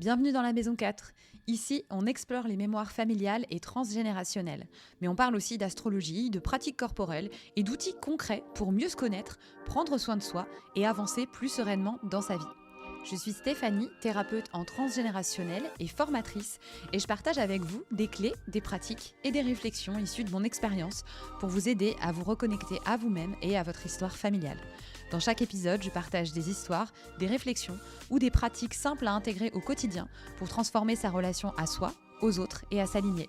Bienvenue dans la Maison 4. Ici, on explore les mémoires familiales et transgénérationnelles. Mais on parle aussi d'astrologie, de pratiques corporelles et d'outils concrets pour mieux se connaître, prendre soin de soi et avancer plus sereinement dans sa vie. Je suis Stéphanie, thérapeute en transgénérationnel et formatrice, et je partage avec vous des clés, des pratiques et des réflexions issues de mon expérience pour vous aider à vous reconnecter à vous-même et à votre histoire familiale. Dans chaque épisode, je partage des histoires, des réflexions ou des pratiques simples à intégrer au quotidien pour transformer sa relation à soi, aux autres et à s'aligner.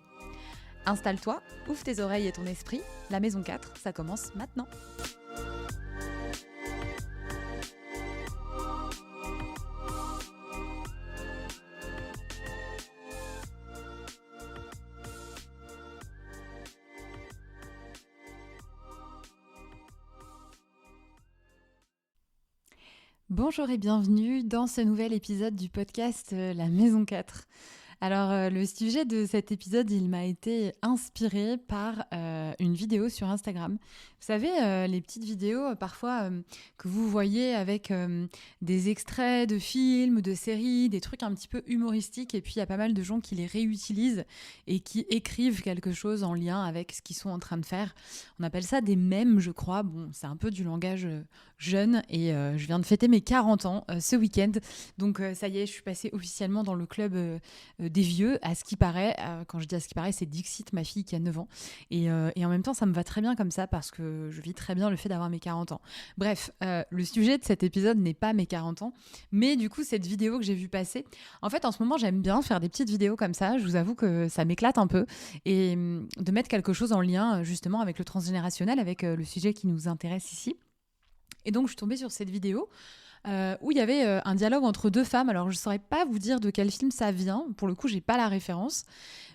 Installe-toi, ouvre tes oreilles et ton esprit. La Maison 4, ça commence maintenant. Bonjour et bienvenue dans ce nouvel épisode du podcast La Maison 4. Alors, le sujet de cet épisode, il m'a été inspiré par une vidéo sur Instagram. Vous savez, les petites vidéos parfois que vous voyez avec des extraits de films, de séries, des trucs un petit peu humoristiques. Et puis, il y a pas mal de gens qui les réutilisent et qui écrivent quelque chose en lien avec ce qu'ils sont en train de faire. On appelle ça des mèmes, je crois. Bon, c'est un peu du langage jeune et je viens de fêter mes 40 ans ce week-end. Donc, ça y est, je suis passée officiellement dans le club des vieux, à ce qui paraît. Quand je dis à ce qui paraît, c'est Dixit, ma fille qui a 9 ans. Et en même temps, ça me va très bien comme ça parce que je vis très bien le fait d'avoir mes 40 ans. Bref, le sujet de cet épisode n'est pas mes 40 ans, mais du coup, cette vidéo que j'ai vue passer, en fait, en ce moment, j'aime bien faire des petites vidéos comme ça. Je vous avoue que ça m'éclate un peu. Et de mettre quelque chose en lien, justement, avec le transgénérationnel, avec le sujet qui nous intéresse ici. Et donc, je suis tombée sur cette vidéo où il y avait un dialogue entre deux femmes. Alors, je ne saurais pas vous dire de quel film ça vient. Pour le coup, je n'ai pas la référence.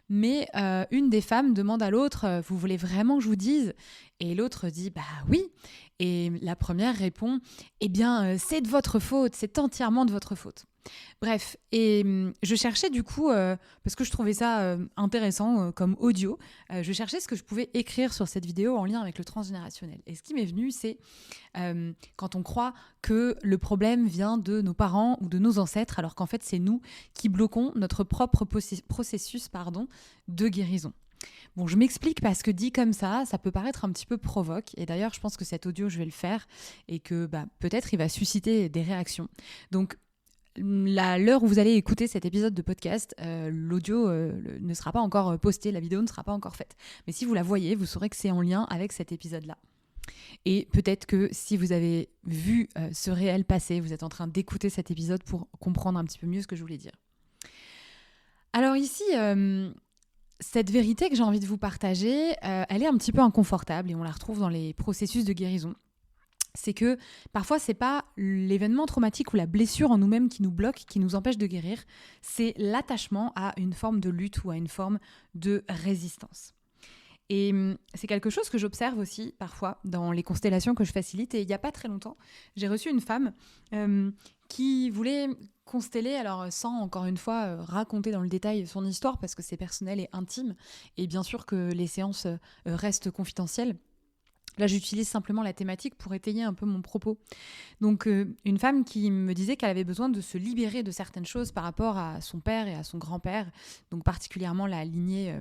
Mais une des femmes demande à l'autre « Vous voulez vraiment que je vous dise ?» Et l'autre dit « Bah oui !» Et la première répond « Eh bien, c'est de votre faute, c'est entièrement de votre faute. » Bref, et je cherchais du coup, parce que je trouvais ça intéressant comme audio, je cherchais ce que je pouvais écrire sur cette vidéo en lien avec le transgénérationnel. Et ce qui m'est venu, c'est quand on croit que le problème vient de nos parents ou de nos ancêtres, alors qu'en fait c'est nous qui bloquons notre propre processus de guérison. Bon, je m'explique parce que dit comme ça peut paraître un petit peu provoque. Et d'ailleurs, je pense que cet audio, je vais le faire et que peut-être il va susciter des réactions. Donc, l'heure où vous allez écouter cet épisode de podcast, l'audio ne sera pas encore posté, la vidéo ne sera pas encore faite. Mais si vous la voyez, vous saurez que c'est en lien avec cet épisode-là. Et peut-être que si vous avez vu ce réel passer, vous êtes en train d'écouter cet épisode pour comprendre un petit peu mieux ce que je voulais dire. Alors ici, cette vérité que j'ai envie de vous partager, elle est un petit peu inconfortable et on la retrouve dans les processus de guérison. C'est que parfois, c'est pas l'événement traumatique ou la blessure en nous-mêmes qui nous bloque, qui nous empêche de guérir, c'est l'attachement à une forme de lutte ou à une forme de résistance. Et c'est quelque chose que j'observe aussi parfois dans les constellations que je facilite. Et il n'y a pas très longtemps, j'ai reçu une femme qui voulait consteller, alors sans encore une fois raconter dans le détail son histoire parce que c'est personnel et intime. Et bien sûr que les séances restent confidentielles. Là, j'utilise simplement la thématique pour étayer un peu mon propos. Donc, une femme qui me disait qu'elle avait besoin de se libérer de certaines choses par rapport à son père et à son grand-père, donc particulièrement la lignée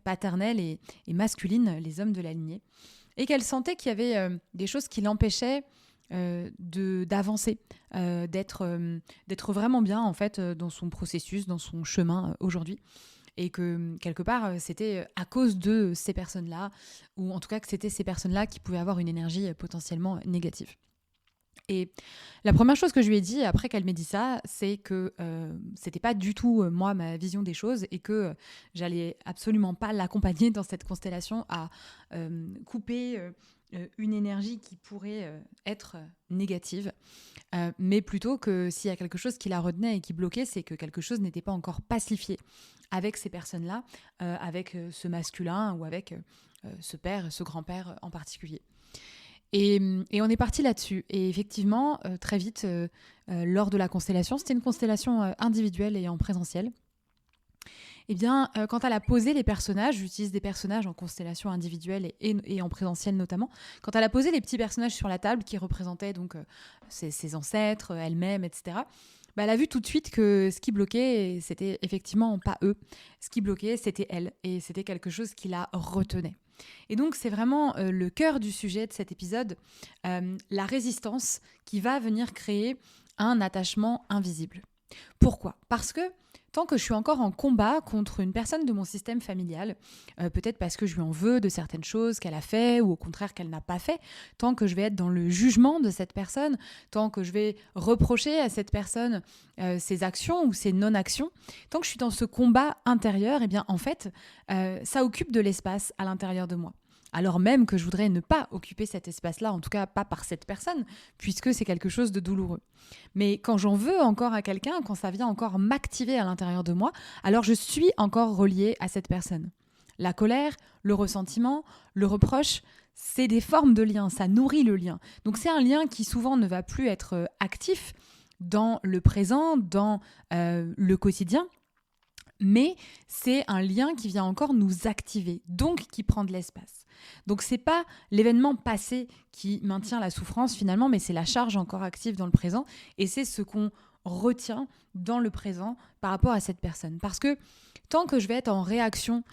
paternelle et masculine, les hommes de la lignée, et qu'elle sentait qu'il y avait des choses qui l'empêchaient d'avancer, d'être vraiment bien en fait dans son processus, dans son chemin aujourd'hui. Et que quelque part, c'était à cause de ces personnes-là, ou en tout cas que c'était ces personnes-là qui pouvaient avoir une énergie potentiellement négative. Et la première chose que je lui ai dit après qu'elle m'ait dit ça, c'est que c'était pas du tout moi ma vision des choses et que j'allais absolument pas l'accompagner dans cette constellation à couper une énergie qui pourrait être négative, mais plutôt que s'il y a quelque chose qui la retenait et qui bloquait, c'est que quelque chose n'était pas encore pacifié avec ces personnes-là, avec ce masculin ou avec ce père, ce grand-père en particulier. Et on est parti là-dessus. Et effectivement, très vite, lors de la constellation, c'était une constellation individuelle et en présentiel. Eh bien, quand elle a posé les personnages, j'utilise des personnages en constellation individuelle et en présentiel notamment, quand elle a posé les petits personnages sur la table qui représentaient donc ses ancêtres, elle-même, etc., elle a vu tout de suite que ce qui bloquait, c'était effectivement pas eux. Ce qui bloquait, c'était elle. Et c'était quelque chose qui la retenait. Et donc, c'est vraiment le cœur du sujet de cet épisode, la résistance qui va venir créer un attachement invisible. Pourquoi ? Parce que tant que je suis encore en combat contre une personne de mon système familial, peut-être parce que je lui en veux de certaines choses qu'elle a fait ou au contraire qu'elle n'a pas fait, tant que je vais être dans le jugement de cette personne, tant que je vais reprocher à cette personne ses actions ou ses non-actions, tant que je suis dans ce combat intérieur, eh bien en fait, ça occupe de l'espace à l'intérieur de moi. Alors même que je voudrais ne pas occuper cet espace-là, en tout cas pas par cette personne, puisque c'est quelque chose de douloureux. Mais quand j'en veux encore à quelqu'un, quand ça vient encore m'activer à l'intérieur de moi, alors je suis encore reliée à cette personne. La colère, le ressentiment, le reproche, c'est des formes de lien, ça nourrit le lien. Donc c'est un lien qui souvent ne va plus être actif dans le présent, dans le quotidien, mais c'est un lien qui vient encore nous activer, donc qui prend de l'espace. Donc c'est pas l'événement passé qui maintient la souffrance finalement, mais c'est la charge encore active dans le présent, et c'est ce qu'on retient dans le présent par rapport à cette personne. Parce que tant que je vais être en réaction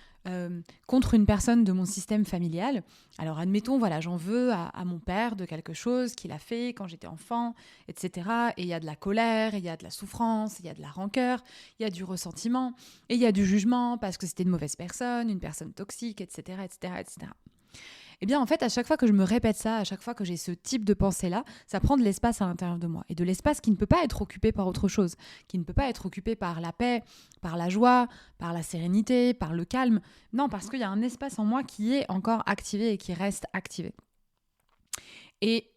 contre une personne de mon système familial, alors admettons, voilà, j'en veux à mon père de quelque chose qu'il a fait quand j'étais enfant, etc. Et il y a de la colère, il y a de la souffrance, il y a de la rancœur, il y a du ressentiment, et il y a du jugement parce que c'était une mauvaise personne, une personne toxique, etc., etc., etc. Eh bien, en fait, à chaque fois que je me répète ça, à chaque fois que j'ai ce type de pensée-là, ça prend de l'espace à l'intérieur de moi. Et de l'espace qui ne peut pas être occupé par autre chose, qui ne peut pas être occupé par la paix, par la joie, par la sérénité, par le calme. Non, parce qu'il y a un espace en moi qui est encore activé et qui reste activé. Et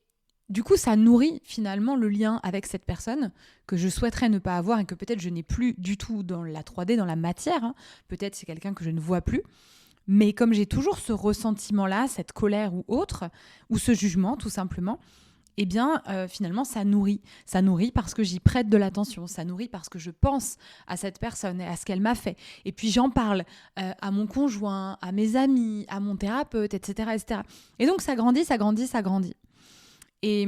du coup, ça nourrit finalement le lien avec cette personne que je souhaiterais ne pas avoir et que peut-être je n'ai plus du tout dans la 3D, dans la matière. Hein. Peut-être c'est quelqu'un que je ne vois plus. Mais comme j'ai toujours ce ressentiment-là, cette colère ou autre, ou ce jugement tout simplement, eh bien finalement ça nourrit. Ça nourrit parce que j'y prête de l'attention, ça nourrit parce que je pense à cette personne et à ce qu'elle m'a fait. Et puis j'en parle à mon conjoint, à mes amis, à mon thérapeute, etc., etc. Et donc ça grandit, ça grandit, ça grandit. Et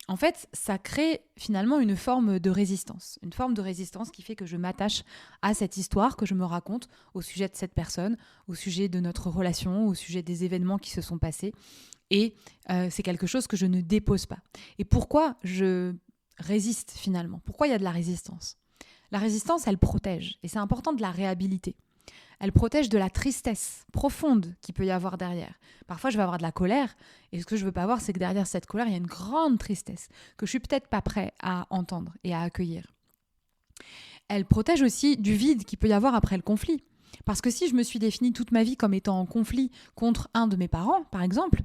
en fait, ça crée finalement une forme de résistance. Une forme de résistance qui fait que je m'attache à cette histoire que je me raconte au sujet de cette personne, au sujet de notre relation, au sujet des événements qui se sont passés. Et c'est quelque chose que je ne dépose pas. Et pourquoi je résiste finalement ? Pourquoi il y a de la résistance ? La résistance, elle protège. Et c'est important de la réhabiliter. Elle protège de la tristesse profonde qu'il peut y avoir derrière. Parfois, je vais avoir de la colère, et ce que je ne veux pas avoir, c'est que derrière cette colère, il y a une grande tristesse que je suis peut-être pas prêt à entendre et à accueillir. Elle protège aussi du vide qu'il peut y avoir après le conflit. Parce que si je me suis définie toute ma vie comme étant en conflit contre un de mes parents, par exemple,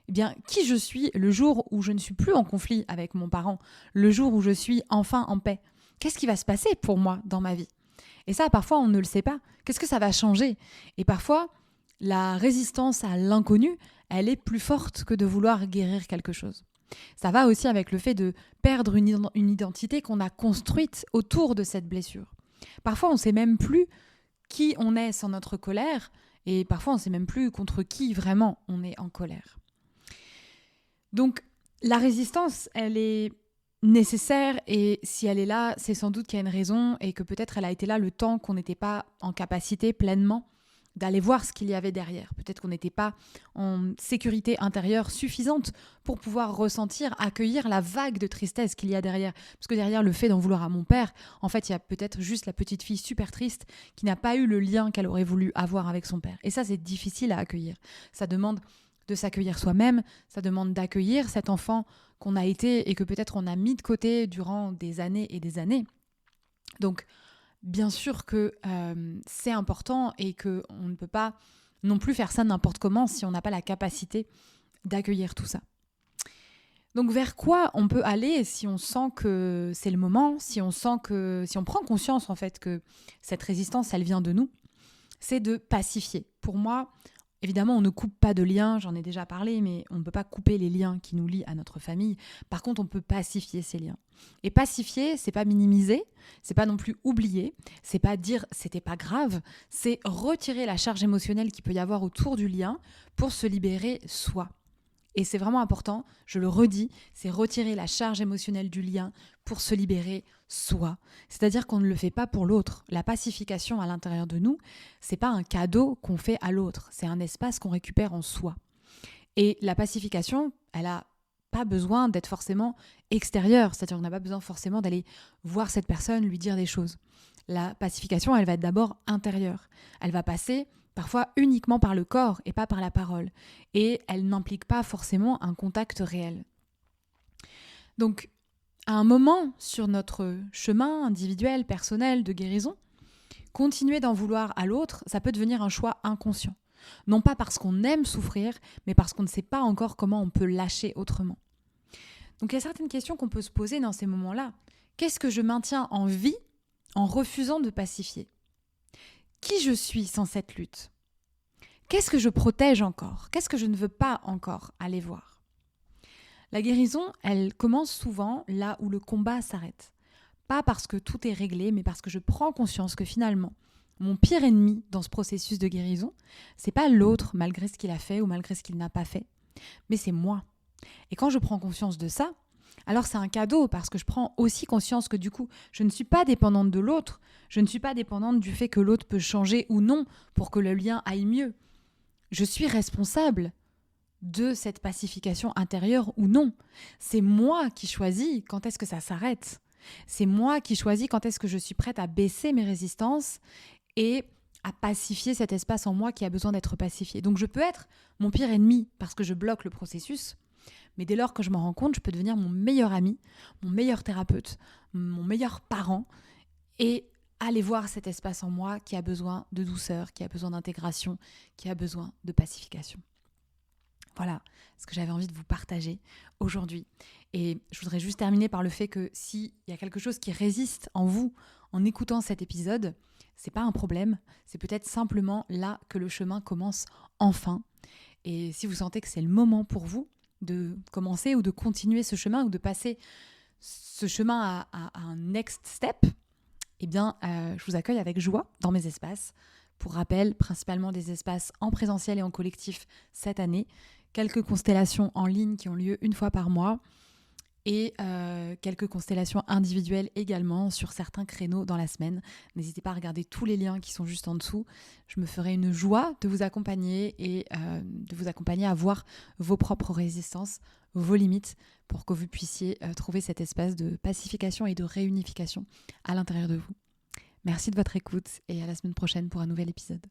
eh bien, qui je suis le jour où je ne suis plus en conflit avec mon parent, le jour où je suis enfin en paix, qu'est-ce qui va se passer pour moi dans ma vie ? Et ça, parfois, on ne le sait pas. Qu'est-ce que ça va changer ? Et parfois, la résistance à l'inconnu, elle est plus forte que de vouloir guérir quelque chose. Ça va aussi avec le fait de perdre une identité qu'on a construite autour de cette blessure. Parfois, on ne sait même plus qui on est sans notre colère, et parfois, on ne sait même plus contre qui vraiment on est en colère. Donc, la résistance, elle est nécessaire, et si elle est là, c'est sans doute qu'il y a une raison et que peut-être elle a été là le temps qu'on n'était pas en capacité pleinement d'aller voir ce qu'il y avait derrière. Peut-être qu'on n'était pas en sécurité intérieure suffisante pour pouvoir ressentir, accueillir la vague de tristesse qu'il y a derrière. Parce que derrière le fait d'en vouloir à mon père, en fait, il y a peut-être juste la petite fille super triste qui n'a pas eu le lien qu'elle aurait voulu avoir avec son père. Et ça, c'est difficile à accueillir. Ça demande de s'accueillir soi-même, ça demande d'accueillir cet enfant qu'on a été et que peut-être on a mis de côté durant des années et des années. Donc, bien sûr que c'est important et qu'on ne peut pas non plus faire ça n'importe comment si on n'a pas la capacité d'accueillir tout ça. Donc, vers quoi on peut aller si on sent que c'est le moment, si on prend conscience en fait que cette résistance, elle vient de nous, c'est de pacifier. Pour moi, évidemment, on ne coupe pas de liens, j'en ai déjà parlé, mais on ne peut pas couper les liens qui nous lient à notre famille. Par contre, on peut pacifier ces liens. Et pacifier, c'est pas minimiser, c'est pas non plus oublier, c'est pas dire c'était pas grave, c'est retirer la charge émotionnelle qu'il peut y avoir autour du lien pour se libérer soi. Et c'est vraiment important, je le redis, c'est retirer la charge émotionnelle du lien pour se libérer soi. C'est-à-dire qu'on ne le fait pas pour l'autre. La pacification à l'intérieur de nous, c'est pas un cadeau qu'on fait à l'autre, c'est un espace qu'on récupère en soi. Et la pacification, elle a pas besoin d'être forcément extérieure, c'est-à-dire qu'on n'a pas besoin forcément d'aller voir cette personne, lui dire des choses. La pacification, elle va être d'abord intérieure. Elle va passer parfois uniquement par le corps et pas par la parole. Et elle n'implique pas forcément un contact réel. Donc, à un moment sur notre chemin individuel, personnel, de guérison, continuer d'en vouloir à l'autre, ça peut devenir un choix inconscient. Non pas parce qu'on aime souffrir, mais parce qu'on ne sait pas encore comment on peut lâcher autrement. Donc il y a certaines questions qu'on peut se poser dans ces moments-là. Qu'est-ce que je maintiens en vie en refusant de pacifier ? Qui je suis sans cette lutte ? Qu'est-ce que je protège encore ? Qu'est-ce que je ne veux pas encore aller voir ? La guérison, elle commence souvent là où le combat s'arrête. Pas parce que tout est réglé, mais parce que je prends conscience que finalement, mon pire ennemi dans ce processus de guérison, c'est pas l'autre malgré ce qu'il a fait ou malgré ce qu'il n'a pas fait, mais c'est moi. Et quand je prends conscience de ça, alors c'est un cadeau parce que je prends aussi conscience que du coup, je ne suis pas dépendante de l'autre, je ne suis pas dépendante du fait que l'autre peut changer ou non pour que le lien aille mieux. Je suis responsable de cette pacification intérieure ou non. C'est moi qui choisis quand est-ce que ça s'arrête. C'est moi qui choisis quand est-ce que je suis prête à baisser mes résistances et à pacifier cet espace en moi qui a besoin d'être pacifié. Donc je peux être mon pire ennemi parce que je bloque le processus, mais dès lors que je m'en rends compte, je peux devenir mon meilleur ami, mon meilleur thérapeute, mon meilleur parent et aller voir cet espace en moi qui a besoin de douceur, qui a besoin d'intégration, qui a besoin de pacification. Voilà ce que j'avais envie de vous partager aujourd'hui. Et je voudrais juste terminer par le fait que s'il y a quelque chose qui résiste en vous en écoutant cet épisode, c'est pas un problème, c'est peut-être simplement là que le chemin commence enfin. Et si vous sentez que c'est le moment pour vous de commencer ou de continuer ce chemin ou de passer ce chemin à un next step, eh bien, je vous accueille avec joie dans mes espaces. Pour rappel, principalement des espaces en présentiel et en collectif cette année. Quelques constellations en ligne qui ont lieu une fois par mois et quelques constellations individuelles également sur certains créneaux dans la semaine. N'hésitez pas à regarder tous les liens qui sont juste en dessous. Je me ferai une joie de vous accompagner et de vous accompagner à voir vos propres résistances, vos limites pour que vous puissiez trouver cet espace de pacification et de réunification à l'intérieur de vous. Merci de votre écoute et à la semaine prochaine pour un nouvel épisode.